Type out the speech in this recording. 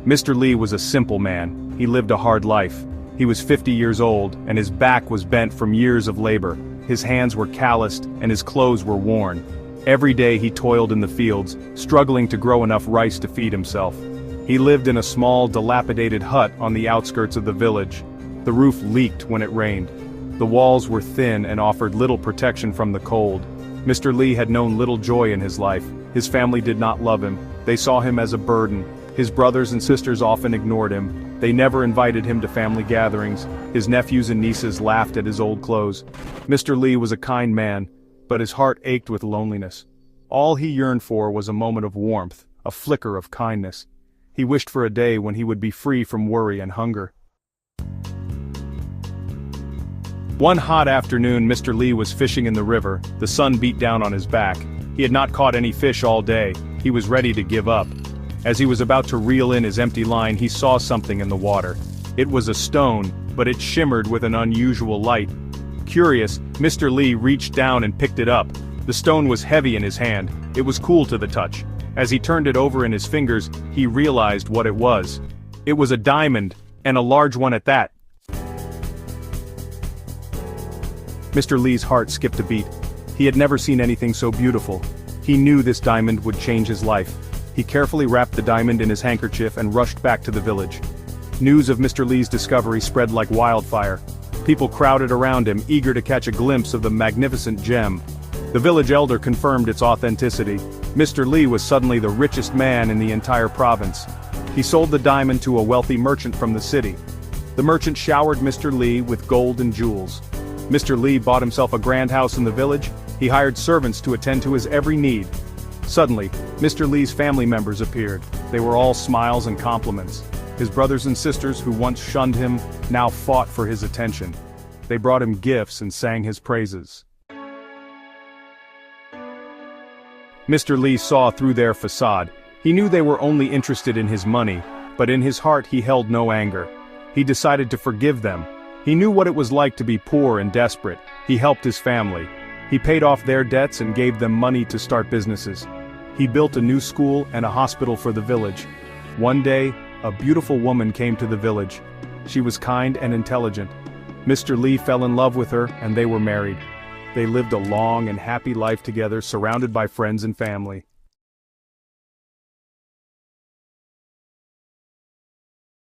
Mr. Lee was a simple man. He lived a hard life. He was 50 years old, and his back was bent from years of labor. His hands were calloused, and his clothes were worn. Every day he toiled in the fields, struggling to grow enough rice to feed himself. He lived in a small, dilapidated hut on the outskirts of the village. The roof leaked when it rained. The walls were thin and offered little protection from the cold. Mr. Lee had known little joy in his life. His family did not love him. They saw him as a burden. His brothers and sisters often ignored him. They never invited him to family gatherings. His nephews and nieces laughed at his old clothes. Mr. Lee was a kind man, but his heart ached with loneliness. All he yearned for was a moment of warmth, a flicker of kindness. He wished for a day when he would be free from worry and hunger. One hot afternoon, Mr. Lee was fishing in the river. The sun beat down on his back. He had not caught any fish all day. He was ready to give up. As he was about to reel in his empty line, he saw something in the water. It was a stone, but it shimmered with an unusual light. Curious, Mr. Lee reached down and picked it up. The stone was heavy in his hand. It was cool to the touch. As he turned it over in his fingers, he realized what it was. It was a diamond, and a large one at that. Mr. Lee's heart skipped a beat. He had never seen anything so beautiful. He knew this diamond would change his life. He carefully wrapped the diamond in his handkerchief and rushed back to the village. News of Mr. Lee's discovery spread like wildfire. People crowded around him, eager to catch a glimpse of the magnificent gem. The village elder confirmed its authenticity. Mr. Lee was suddenly the richest man in the entire province. He sold the diamond to a wealthy merchant from the city. The merchant showered Mr. Lee with gold and jewels. Mr. Lee bought himself a grand house in the village. He hired servants to attend to his every need. Suddenly, Mr. Lee's family members appeared. They were all smiles and compliments. His brothers and sisters, who once shunned him, now fought for his attention. They brought him gifts and sang his praises. Mr. Lee saw through their facade. He knew they were only interested in his money, but in his heart he held no anger. He decided to forgive them. He knew what it was like to be poor and desperate. He helped his family. He paid off their debts and gave them money to start businesses. He built a new school and a hospital for the village. One day, a beautiful woman came to the village. She was kind and intelligent. Mr. Lee fell in love with her, and they were married. They lived a long and happy life together, surrounded by friends and family.